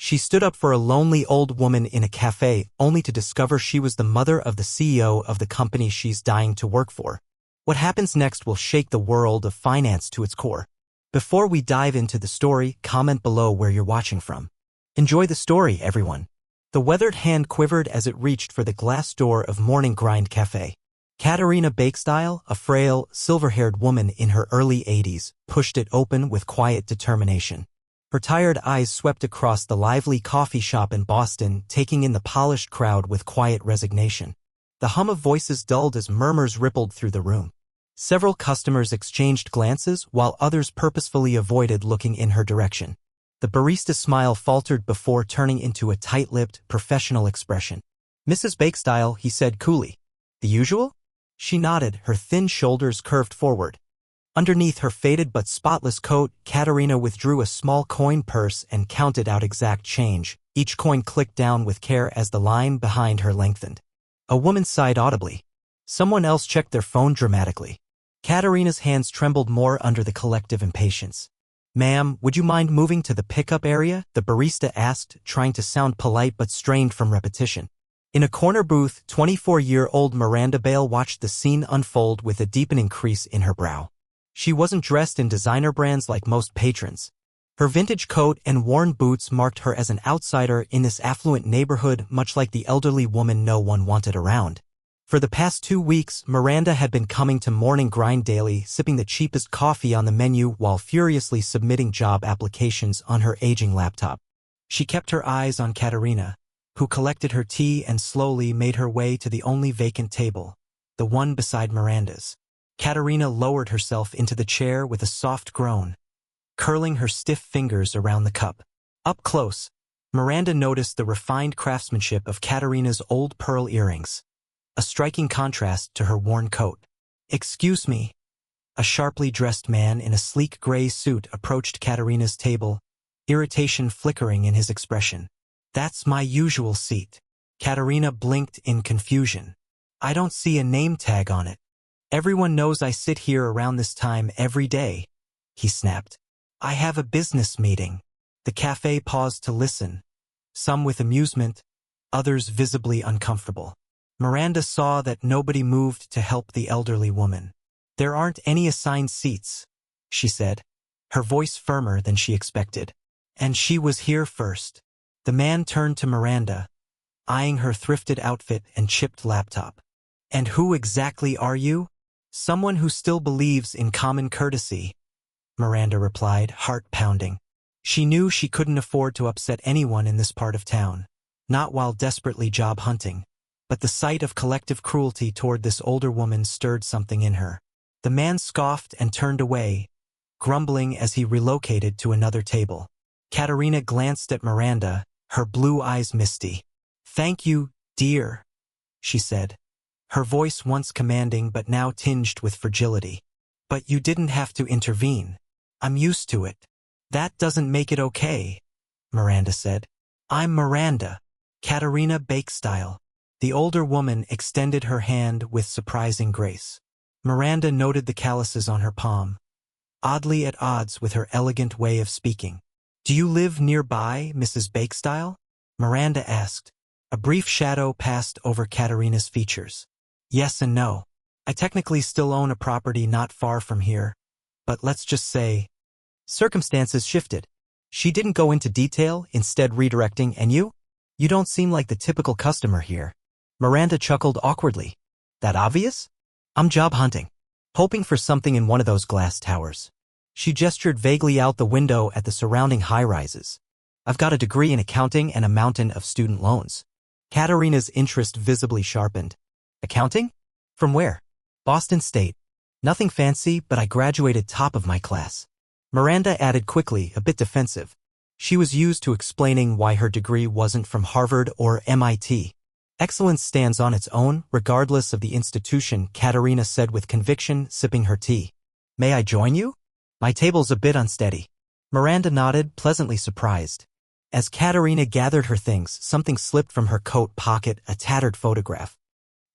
She stood up for a lonely old woman in a cafe only to discover she was the mother of the CEO of the company she's dying to work for. What happens next will shake the world of finance to its core. Before we dive into the story, comment below where you're watching from. Enjoy the story, everyone. The weathered hand quivered as it reached for the glass door of Morning Grind Cafe. Katerina Baekstyle, a frail, silver-haired woman in her early 80s, pushed it open with quiet determination. Her tired eyes swept across the lively coffee shop in Boston, taking in the polished crowd with quiet resignation. The hum of voices dulled as murmurs rippled through the room. Several customers exchanged glances while others purposefully avoided looking in her direction. The barista's smile faltered before turning into a tight-lipped, professional expression. "Mrs. Baekstyle," he said coolly. "The usual?" She nodded, her thin shoulders curved forward. Underneath her faded but spotless coat, Katerina withdrew a small coin purse and counted out exact change. Each coin clicked down with care as the line behind her lengthened. A woman sighed audibly. Someone else checked their phone dramatically. Katerina's hands trembled more under the collective impatience. "Ma'am, would you mind moving to the pickup area?" the barista asked, trying to sound polite but strained from repetition. In a corner booth, 24-year-old Miranda watched the scene unfold with a deepening crease in her brow. She wasn't dressed in designer brands like most patrons. Her vintage coat and worn boots marked her as an outsider in this affluent neighborhood, much like the elderly woman no one wanted around. For the past 2 weeks, Miranda had been coming to Morning Grind daily, sipping the cheapest coffee on the menu while furiously submitting job applications on her aging laptop. She kept her eyes on Katerina, who collected her tea and slowly made her way to the only vacant table, the one beside Miranda's. Katerina lowered herself into the chair with a soft groan, curling her stiff fingers around the cup. Up close, Miranda noticed the refined craftsmanship of Katerina's old pearl earrings, a striking contrast to her worn coat. "Excuse me." A sharply dressed man in a sleek gray suit approached Katerina's table, irritation flickering in his expression. "That's my usual seat." Katerina blinked in confusion. "I don't see a name tag on it." "Everyone knows I sit here around this time every day," he snapped. "I have a business meeting." The cafe paused to listen, some with amusement, others visibly uncomfortable. Miranda saw that nobody moved to help the elderly woman. "There aren't any assigned seats," she said, her voice firmer than she expected. "And she was here first." The man turned to Miranda, eyeing her thrifted outfit and chipped laptop. "And who exactly are you?" "Someone who still believes in common courtesy," Miranda replied, heart pounding. She knew she couldn't afford to upset anyone in this part of town, not while desperately job hunting. But the sight of collective cruelty toward this older woman stirred something in her. The man scoffed and turned away, grumbling as he relocated to another table. Katerina glanced at Miranda, her blue eyes misty. "Thank you, dear," she said, her voice once commanding but now tinged with fragility. "But you didn't have to intervene. I'm used to it." "That doesn't make it okay," Miranda said. "I'm Miranda, Katerina Baekstyle." The older woman extended her hand with surprising grace. Miranda noted the calluses on her palm, oddly at odds with her elegant way of speaking. "Do you live nearby, Mrs. Baekstyle?" Miranda asked. A brief shadow passed over Katerina's features. "Yes and no. I technically still own a property not far from here, but let's just say..." Circumstances shifted. She didn't go into detail, instead redirecting, "And you? You don't seem like the typical customer here." Miranda chuckled awkwardly. "That obvious? I'm job hunting, hoping for something in one of those glass towers." She gestured vaguely out the window at the surrounding high-rises. "I've got a degree in accounting and a mountain of student loans." Katerina's interest visibly sharpened. "Accounting? From where?" "Boston State. Nothing fancy, but I graduated top of my class." Miranda added quickly, a bit defensive. She was used to explaining why her degree wasn't from Harvard or MIT. "Excellence stands on its own, regardless of the institution," Katerina said with conviction, sipping her tea. "May I join you? My table's a bit unsteady." Miranda nodded, pleasantly surprised. As Katerina gathered her things, something slipped from her coat pocket, a tattered photograph.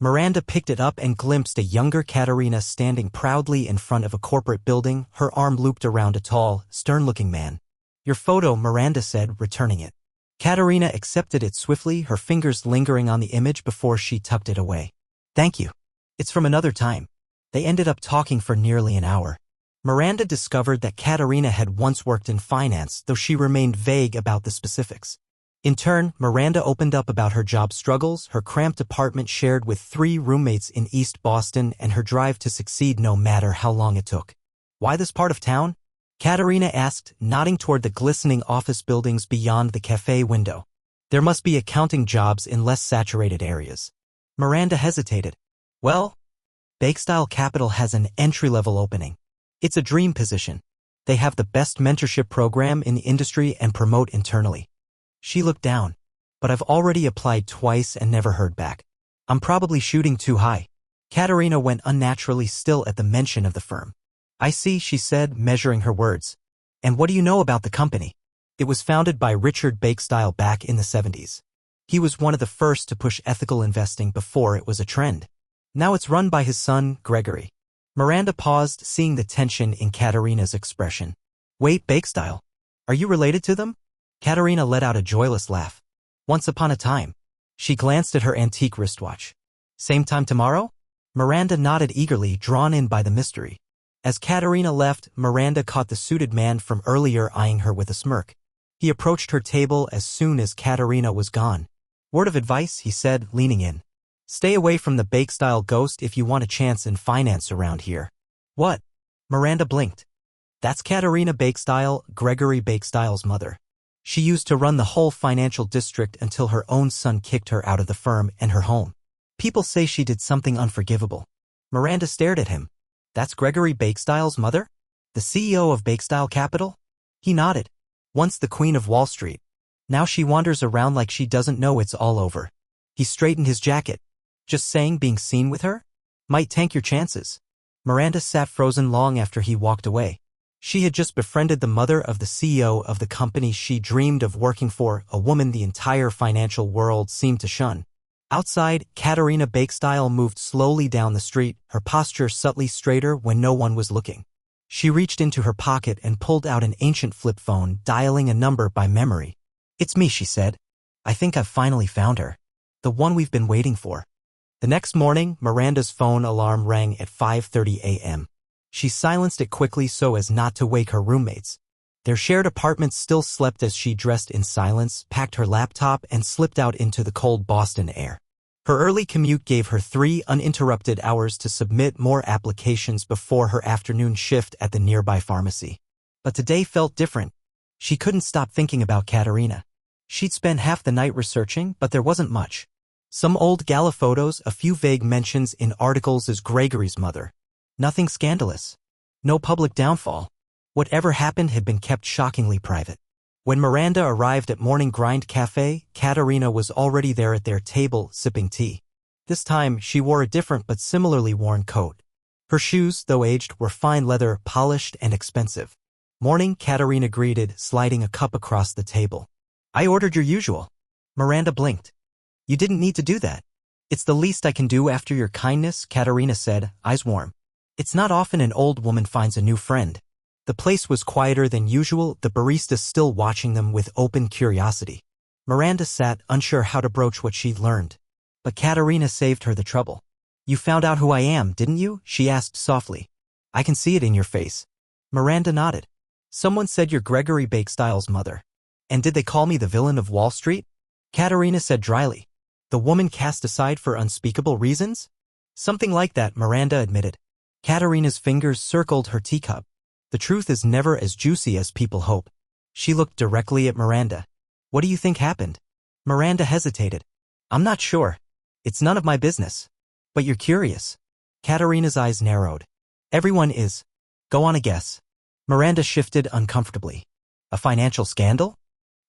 Miranda picked it up and glimpsed a younger Katerina standing proudly in front of a corporate building, her arm looped around a tall, stern-looking man. "Your photo," Miranda said, returning it. Katerina accepted it swiftly, her fingers lingering on the image before she tucked it away. Thank you. It's from another time. They ended up talking for nearly an hour. Miranda discovered that Katerina had once worked in finance, though she remained vague about the specifics. In turn, Miranda opened up about her job struggles, her cramped apartment shared with 3 roommates in East Boston, and her drive to succeed no matter how long it took. Why this part of town? Katerina asked, nodding toward the glistening office buildings beyond the cafe window. There must be accounting jobs in less saturated areas. Miranda hesitated. Well, Baekstyle Capital has an entry-level opening. It's a dream position. They have the best mentorship program in the industry and promote internally. She looked down. But I've already applied twice and never heard back. I'm probably shooting too high. Katerina went unnaturally still at the mention of the firm. I see, she said, measuring her words. And what do you know about the company? It was founded by Richard Baekstyle back in the 70s. He was one of the first to push ethical investing before it was a trend. Now it's run by his son, Gregory. Miranda paused, seeing the tension in Katerina's expression. Wait, Baekstyle? Are you related to them? Katerina let out a joyless laugh. Once upon a time. She glanced at her antique wristwatch. Same time tomorrow? Miranda nodded eagerly, drawn in by the mystery. As Katerina left, Miranda caught the suited man from earlier eyeing her with a smirk. He approached her table as soon as Katerina was gone. Word of advice, he said, leaning in. Stay away from the Baekstyle ghost if you want a chance in finance around here. What? Miranda blinked. That's Katerina Baekstyle, Gregory Baekstyle's mother. She used to run the whole financial district until her own son kicked her out of the firm and her home. People say she did something unforgivable. Miranda stared at him. That's Gregory Baekstyle's mother? The CEO of Baekstyle Capital? He nodded. Once the queen of Wall Street. Now she wanders around like she doesn't know it's all over. He straightened his jacket. Just saying being seen with her? Might tank your chances. Miranda sat frozen long after he walked away. She had just befriended the mother of the CEO of the company she dreamed of working for, a woman the entire financial world seemed to shun. Outside, Katerina Baekstyle moved slowly down the street, her posture subtly straighter when no one was looking. She reached into her pocket and pulled out an ancient flip phone, dialing a number by memory. It's me, she said. I think I've finally found her. The one we've been waiting for. The next morning, Miranda's phone alarm rang at 5:30 a.m. She silenced it quickly so as not to wake her roommates. Their shared apartment still slept as she dressed in silence, packed her laptop, and slipped out into the cold Boston air. Her early commute gave her 3 uninterrupted hours to submit more applications before her afternoon shift at the nearby pharmacy. But today felt different. She couldn't stop thinking about Katerina. She'd spent half the night researching, but there wasn't much. Some old gala photos, a few vague mentions in articles as Gregory's mother. Nothing scandalous. No public downfall. Whatever happened had been kept shockingly private. When Miranda arrived at Morning Grind Cafe, Katerina was already there at their table, sipping tea. This time, she wore a different but similarly worn coat. Her shoes, though aged, were fine leather, polished and expensive. Morning, Katerina greeted, sliding a cup across the table. I ordered your usual. Miranda blinked. You didn't need to do that. It's the least I can do after your kindness, Katerina said, eyes warm. It's not often an old woman finds a new friend. The place was quieter than usual, the barista still watching them with open curiosity. Miranda sat, unsure how to broach what she'd learned. But Katerina saved her the trouble. You found out who I am, didn't you? She asked softly. I can see it in your face. Miranda nodded. Someone said you're Gregory Baekstyle's mother. And did they call me the villain of Wall Street? Katerina said dryly. The woman cast aside for unspeakable reasons? Something like that, Miranda admitted. Katerina's fingers circled her teacup. The truth is never as juicy as people hope. She looked directly at Miranda. What do you think happened? Miranda hesitated. I'm not sure. It's none of my business. But you're curious. Katerina's eyes narrowed. Everyone is. Go on a guess. Miranda shifted uncomfortably. A financial scandal?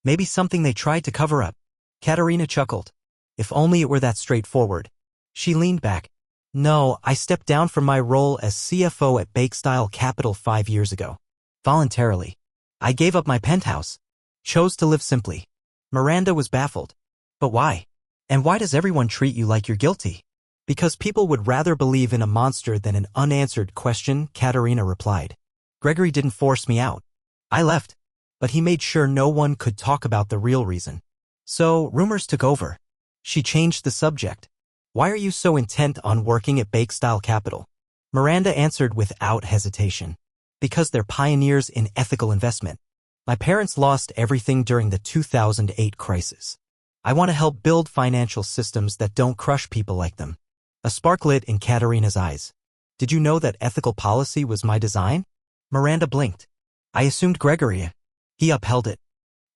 Maybe something they tried to cover up. Katerina chuckled. If only it were that straightforward. She leaned back. No, I stepped down from my role as CFO at Baekstyle Capital 5 years ago. Voluntarily. I gave up my penthouse. Chose to live simply. Miranda was baffled. But why? And why does everyone treat you like you're guilty? Because people would rather believe in a monster than an unanswered question, Katerina replied. Gregory didn't force me out. I left. But he made sure no one could talk about the real reason. So, rumors took over. She changed the subject. Why are you so intent on working at Baekstyle Capital? Miranda answered without hesitation. Because they're pioneers in ethical investment. My parents lost everything during the 2008 crisis. I want to help build financial systems that don't crush people like them. A spark lit in Katerina's eyes. Did you know that ethical policy was my design? Miranda blinked. I assumed Gregory. He upheld it.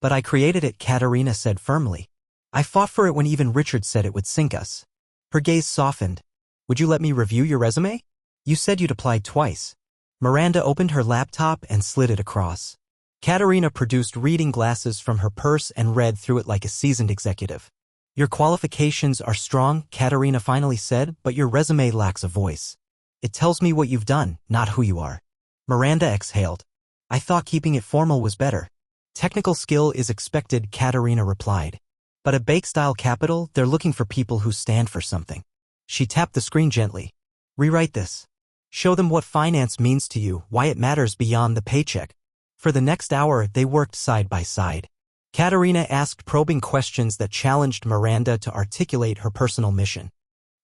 But I created it, Katerina said firmly. I fought for it when even Richard said it would sink us. Her gaze softened. Would you let me review your resume? You said you'd applied twice. Miranda opened her laptop and slid it across. Katerina produced reading glasses from her purse and read through it like a seasoned executive. Your qualifications are strong, Katerina finally said, but your resume lacks a voice. It tells me what you've done, not who you are. Miranda exhaled. I thought keeping it formal was better. Technical skill is expected, Katerina replied. But at Baekstyle Capital, they're looking for people who stand for something. She tapped the screen gently. Rewrite this. Show them what finance means to you, why it matters beyond the paycheck. For the next hour, they worked side by side. Katerina asked probing questions that challenged Miranda to articulate her personal mission.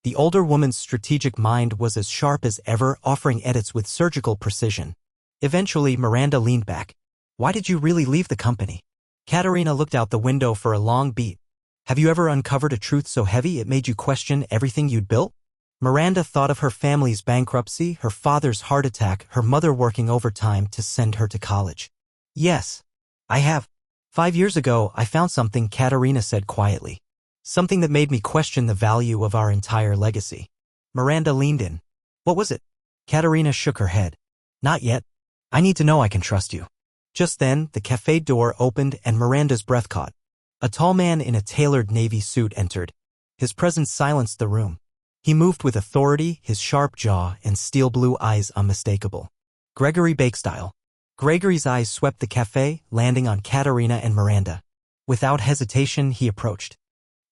The older woman's strategic mind was as sharp as ever, offering edits with surgical precision. Eventually, Miranda leaned back. Why did you really leave the company? Katerina looked out the window for a long beat. Have you ever uncovered a truth so heavy it made you question everything you'd built? Miranda thought of her family's bankruptcy, her father's heart attack, her mother working overtime to send her to college. Yes, I have. 5 years ago, I found something, Katerina said quietly. Something that made me question the value of our entire legacy. Miranda leaned in. What was it? Katerina shook her head. Not yet. I need to know I can trust you. Just then, the cafe door opened and Miranda's breath caught. A tall man in a tailored navy suit entered. His presence silenced the room. He moved with authority, his sharp jaw and steel blue eyes unmistakable. Gregory Baekstyle. Gregory's eyes swept the cafe, landing on Katerina and Miranda. Without hesitation, he approached.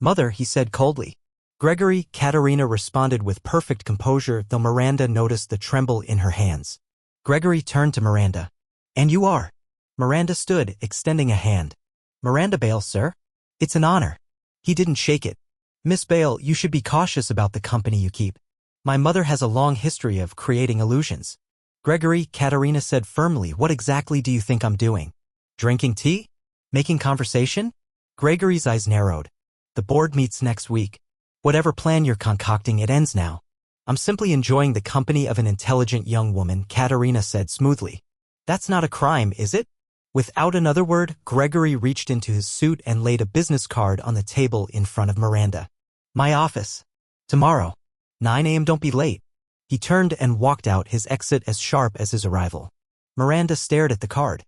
Mother, he said coldly. Gregory, Katerina responded with perfect composure, though Miranda noticed the tremble in her hands. Gregory turned to Miranda. And you are? Miranda stood, extending a hand. Miranda Bale, sir? It's an honor. He didn't shake it. Miss Bale, you should be cautious about the company you keep. My mother has a long history of creating illusions. Gregory, Katerina said firmly, what exactly do you think I'm doing? Drinking tea? Making conversation? Gregory's eyes narrowed. The board meets next week. Whatever plan you're concocting, it ends now. I'm simply enjoying the company of an intelligent young woman, Katerina said smoothly. That's not a crime, is it? Without another word, Gregory reached into his suit and laid a business card on the table in front of Miranda. My office. Tomorrow. 9 a.m. Don't be late. He turned and walked out, his exit as sharp as his arrival. Miranda stared at the card.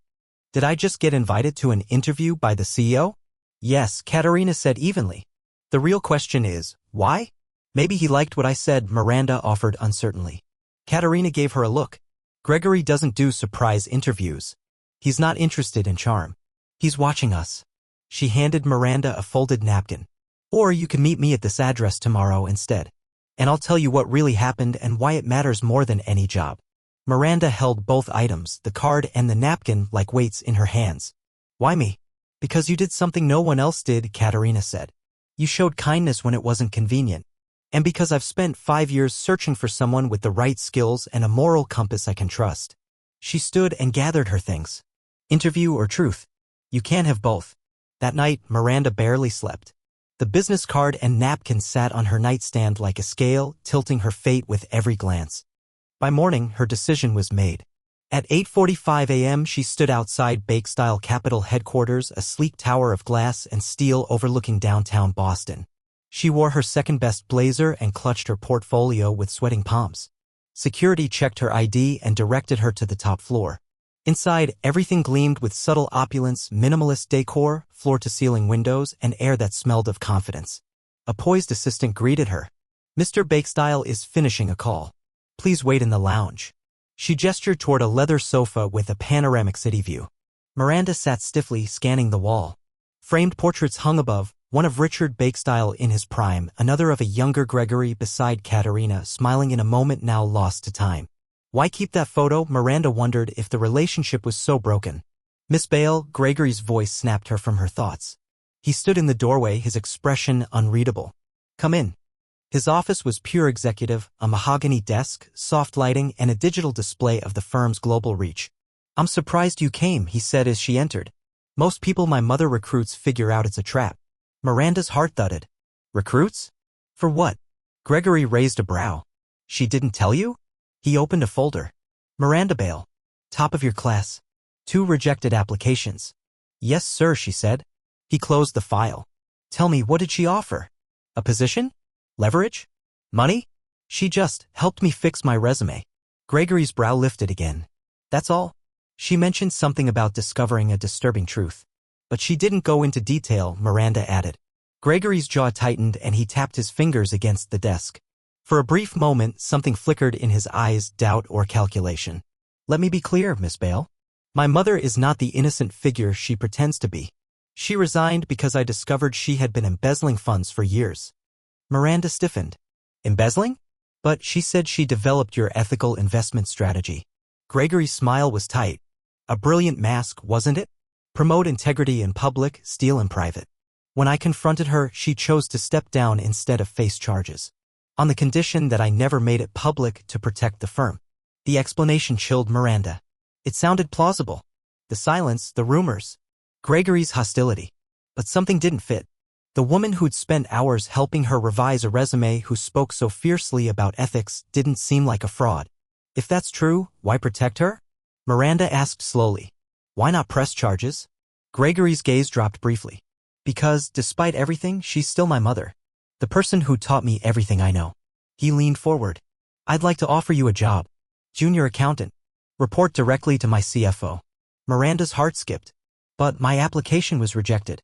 Did I just get invited to an interview by the CEO? Yes, Katerina said evenly. The real question is, why? Maybe he liked what I said, Miranda offered uncertainly. Katerina gave her a look. Gregory doesn't do surprise interviews. He's not interested in charm. He's watching us. She handed Miranda a folded napkin. Or you can meet me at this address tomorrow instead. And I'll tell you what really happened and why it matters more than any job. Miranda held both items, the card and the napkin, like weights in her hands. Why me? Because you did something no one else did, Katerina said. You showed kindness when it wasn't convenient. And because I've spent 5 years searching for someone with the right skills and a moral compass I can trust. She stood and gathered her things. Interview or truth? You can't have both. That night, Miranda barely slept. The business card and napkin sat on her nightstand like a scale, tilting her fate with every glance. By morning, her decision was made. At 8:45 a.m., she stood outside Baekstyle Capital headquarters, a sleek tower of glass and steel overlooking downtown Boston. She wore her second-best blazer and clutched her portfolio with sweating palms. Security checked her ID and directed her to the top floor. Inside, everything gleamed with subtle opulence, minimalist decor, floor-to-ceiling windows, and air that smelled of confidence. A poised assistant greeted her. Mr. Baekstyle is finishing a call. Please wait in the lounge. She gestured toward a leather sofa with a panoramic city view. Miranda sat stiffly, scanning the wall. Framed portraits hung above, one of Richard Baekstyle in his prime, another of a younger Gregory beside Katerina, smiling in a moment now lost to time. Why keep that photo? Miranda wondered if the relationship was so broken. Miss Bale, Gregory's voice snapped her from her thoughts. He stood in the doorway, his expression unreadable. "Come in." His office was pure executive, a mahogany desk, soft lighting, and a digital display of the firm's global reach. "I'm surprised you came," he said as she entered. "Most people my mother recruits figure out it's a trap." Miranda's heart thudded. "Recruits? For what?" Gregory raised a brow. "She didn't tell you?" He opened a folder. "Miranda Baekstyle. Top of your class. 2 rejected applications." "Yes, sir," she said. He closed the file. "Tell me, what did she offer? A position? Leverage? Money?" "She just helped me fix my resume." Gregory's brow lifted again. "That's all?" "She mentioned something about discovering a disturbing truth. But she didn't go into detail," Miranda added. Gregory's jaw tightened and he tapped his fingers against the desk. For a brief moment, something flickered in his eyes, doubt or calculation. "Let me be clear, Miss Baekstyle. My mother is not the innocent figure she pretends to be. She resigned because I discovered she had been embezzling funds for years." Miranda stiffened. "Embezzling? But she said she developed your ethical investment strategy." Gregory's smile was tight. "A brilliant mask, wasn't it? Promote integrity in public, steal in private." "When I confronted her, she chose to step down instead of face charges. On the condition that I never made it public to protect the firm." The explanation chilled Miranda. It sounded plausible. The silence, the rumors, Gregory's hostility. But something didn't fit. The woman who'd spent hours helping her revise a resume, who spoke so fiercely about ethics, didn't seem like a fraud. "If that's true, why protect her?" Miranda asked slowly. "Why not press charges?" Gregory's gaze dropped briefly. "Because, despite everything, she's still my mother. The person who taught me everything I know." He leaned forward. "I'd like to offer you a job. Junior accountant. Report directly to my CFO." Miranda's heart skipped. "But my application was rejected."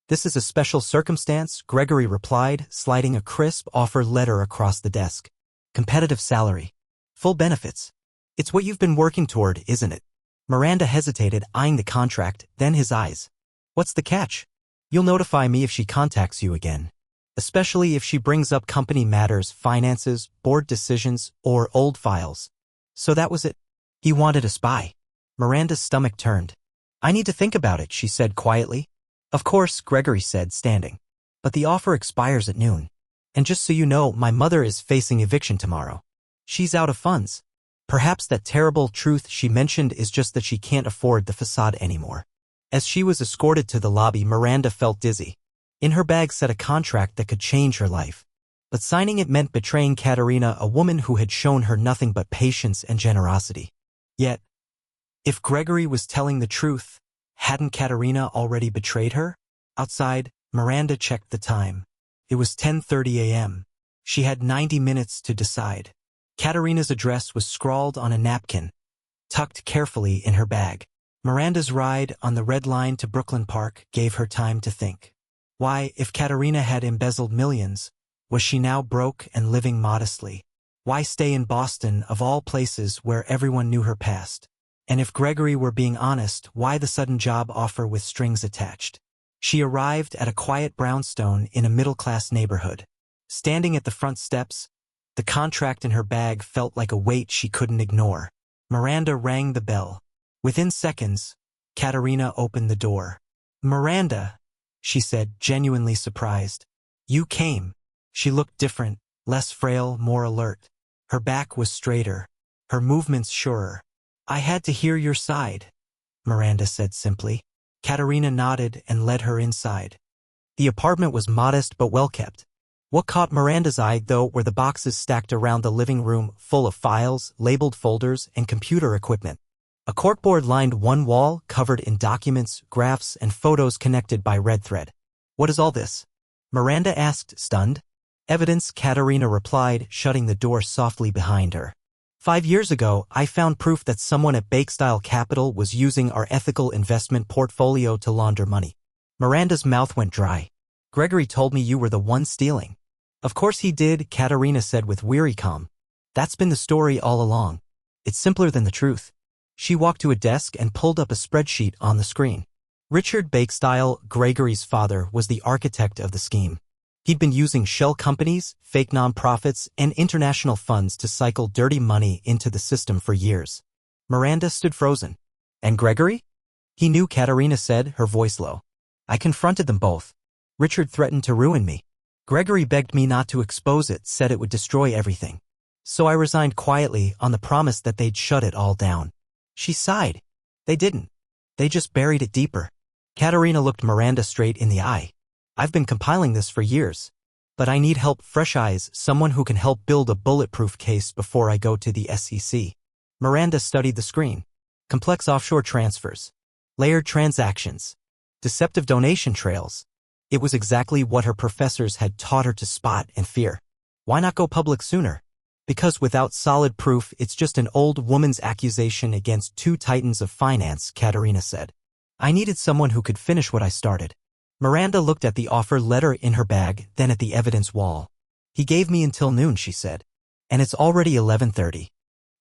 "This is a special circumstance," Gregory replied, sliding a crisp offer letter across the desk. "Competitive salary. Full benefits. It's what you've been working toward, isn't it?" Miranda hesitated, eyeing the contract, then his eyes. "What's the catch?" "You'll notify me if she contacts you again. Especially if she brings up company matters, finances, board decisions, or old files." So that was it. He wanted a spy. Miranda's stomach turned. "I need to think about it," she said quietly. "Of course," Gregory said, standing. "But the offer expires at noon. And just so you know, my mother is facing eviction tomorrow. She's out of funds. Perhaps that terrible truth she mentioned is just that she can't afford the facade anymore." As she was escorted to the lobby, Miranda felt dizzy. In her bag sat a contract that could change her life. But signing it meant betraying Katerina, a woman who had shown her nothing but patience and generosity. Yet, if Gregory was telling the truth, hadn't Katerina already betrayed her? Outside, Miranda checked the time. It was 10:30 a.m. She had 90 minutes to decide. Katerina's address was scrawled on a napkin, tucked carefully in her bag. Miranda's ride on the Red Line to Brooklyn Park gave her time to think. Why, if Katerina had embezzled millions, was she now broke and living modestly? Why stay in Boston, of all places, where everyone knew her past? And if Gregory were being honest, why the sudden job offer with strings attached? She arrived at a quiet brownstone in a middle-class neighborhood. Standing at the front steps, the contract in her bag felt like a weight she couldn't ignore. Miranda rang the bell. Within seconds, Katerina opened the door. "Miranda," she said, genuinely surprised. "You came." She looked different, less frail, more alert. Her back was straighter, her movements surer. "I had to hear your side," Miranda said simply. Katerina nodded and led her inside. The apartment was modest but well-kept. What caught Miranda's eye, though, were the boxes stacked around the living room, full of files, labeled folders, and computer equipment. A corkboard lined one wall, covered in documents, graphs, and photos connected by red thread. "What is all this?" Miranda asked, stunned. "Evidence," Katerina replied, shutting the door softly behind her. 5 years ago, I found proof that someone at Baekstyle Capital was using our ethical investment portfolio to launder money." Miranda's mouth went dry. "Gregory told me you were the one stealing." "Of course he did," Katerina said with weary calm. "That's been the story all along. It's simpler than the truth." She walked to a desk and pulled up a spreadsheet on the screen. Richard Baekstyle, Gregory's father, was the architect of the scheme. He'd been using shell companies, fake nonprofits, and international funds to cycle dirty money into the system for years. Miranda stood frozen. "And Gregory?" "He knew," Katerina said, her voice low. "I confronted them both. Richard threatened to ruin me. Gregory begged me not to expose it, said it would destroy everything. So I resigned quietly on the promise that they'd shut it all down. She sighed. They didn't. They just buried it deeper. Katerina looked Miranda straight in the eye. I've been compiling this for years. But I need help, fresh eyes, someone who can help build a bulletproof case before I go to the SEC. Miranda studied the screen. Complex offshore transfers. Layered transactions. Deceptive donation trails. It was exactly what her professors had taught her to spot and fear. Why not go public sooner? Because without solid proof, it's just an old woman's accusation against two titans of finance, Katerina said. I needed someone who could finish what I started. Miranda looked at the offer letter in her bag, then at the evidence wall. He gave me until noon, she said. And it's already 11:30.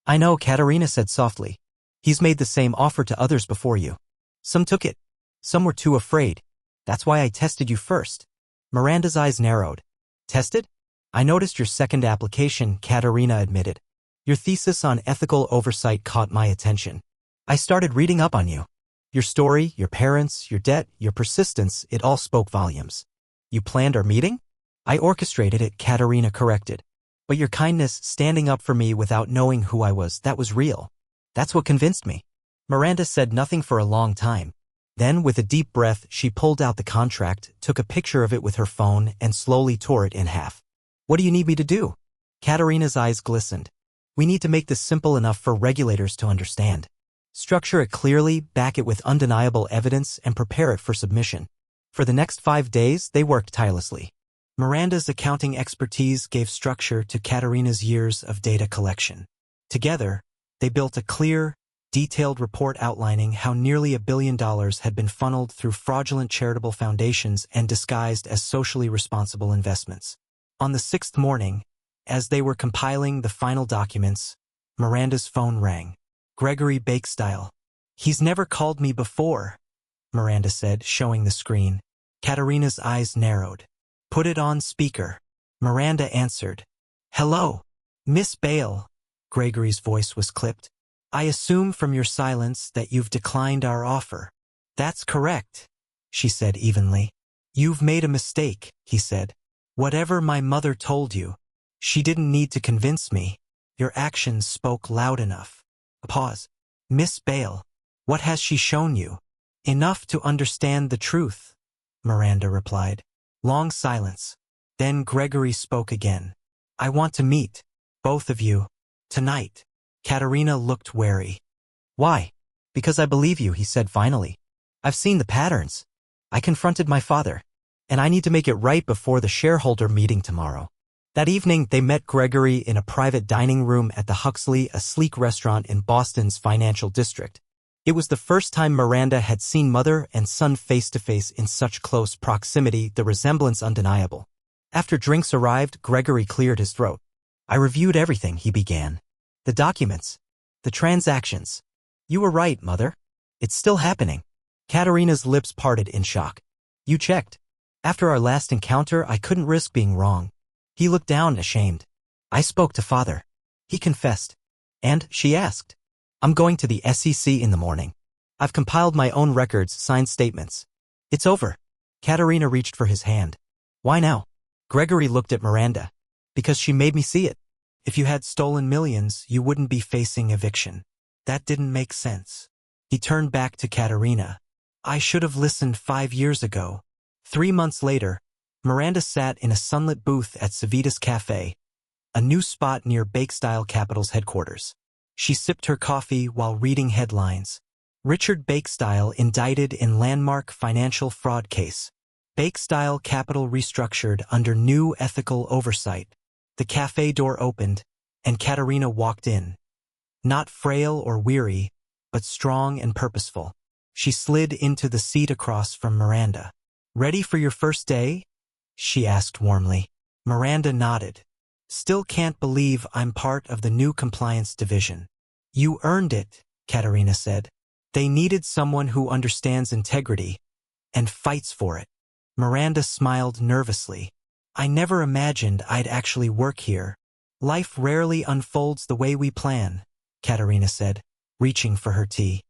I know, Katerina said softly. He's made the same offer to others before you. Some took it. Some were too afraid. That's why I tested you first. Miranda's eyes narrowed. Tested? I noticed your second application, Katerina admitted. Your thesis on ethical oversight caught my attention. I started reading up on you. Your story, your parents, your debt, your persistence, it all spoke volumes. You planned our meeting? I orchestrated it, Katerina corrected. But your kindness, standing up for me without knowing who I was, that was real. That's what convinced me. Miranda said nothing for a long time. Then, with a deep breath, she pulled out the contract, took a picture of it with her phone, and slowly tore it in half. What do you need me to do? Katerina's eyes glistened. We need to make this simple enough for regulators to understand. Structure it clearly, back it with undeniable evidence, and prepare it for submission. For the next 5 days, they worked tirelessly. Miranda's accounting expertise gave structure to Katerina's years of data collection. Together, they built a clear, detailed report outlining how nearly $1 billion had been funneled through fraudulent charitable foundations and disguised as socially responsible investments. On the 6th morning, as they were compiling the final documents, Miranda's phone rang. Gregory Baekstyle. He's never called me before, Miranda said, showing the screen. Katerina's eyes narrowed. Put it on speaker. Miranda answered. Hello, Miss Bale. Gregory's voice was clipped. I assume from your silence that you've declined our offer. That's correct, she said evenly. You've made a mistake, he said. Whatever my mother told you, she didn't need to convince me. Your actions spoke loud enough. A pause. Miss Bale, what has she shown you? Enough to understand the truth, Miranda replied. Long silence. Then Gregory spoke again. I want to meet, both of you, tonight. Katerina looked wary. Why? Because I believe you, he said finally. I've seen the patterns. I confronted my father. And I need to make it right before the shareholder meeting tomorrow. That evening, they met Gregory in a private dining room at the Huxley, a sleek restaurant in Boston's financial district. It was the first time Miranda had seen mother and son face-to-face in such close proximity, the resemblance undeniable. After drinks arrived, Gregory cleared his throat. I reviewed everything, he began. The documents. The transactions. You were right, mother. It's still happening. Katerina's lips parted in shock. You checked. After our last encounter, I couldn't risk being wrong. He looked down, ashamed. I spoke to father. He confessed. And, she asked. I'm going to the SEC in the morning. I've compiled my own records, signed statements. It's over. Katerina reached for his hand. Why now? Gregory looked at Miranda. Because she made me see it. If you had stolen millions, you wouldn't be facing eviction. That didn't make sense. He turned back to Katerina. I should have listened 5 years ago. 3 months later, Miranda sat in a sunlit booth at Civitas Cafe, a new spot near Baekstyle Capital's headquarters. She sipped her coffee while reading headlines. Richard Baekstyle indicted in landmark financial fraud case. Baekstyle Capital restructured under new ethical oversight. The cafe door opened, and Katerina walked in. Not frail or weary, but strong and purposeful. She slid into the seat across from Miranda. Ready for your first day? She asked warmly. Miranda nodded. Still can't believe I'm part of the new compliance division. You earned it, Katerina said. They needed someone who understands integrity and fights for it. Miranda smiled nervously. I never imagined I'd actually work here. Life rarely unfolds the way we plan, Katerina said, reaching for her tea.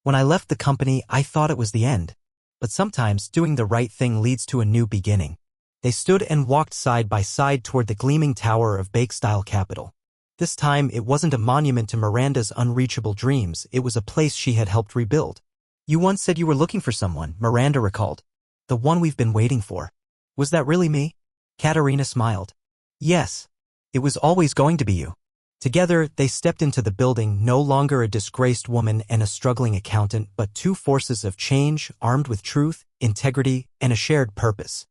When I left the company, I thought it was the end. But sometimes doing the right thing leads to a new beginning. They stood and walked side by side toward the gleaming tower of Baekstyle capital. This time, it wasn't a monument to Miranda's unreachable dreams, it was a place she had helped rebuild. You once said you were looking for someone, Miranda recalled. The one we've been waiting for. Was that really me? Katerina smiled. Yes. It was always going to be you. Together, they stepped into the building, no longer a disgraced woman and a struggling accountant, but two forces of change, armed with truth, integrity, and a shared purpose.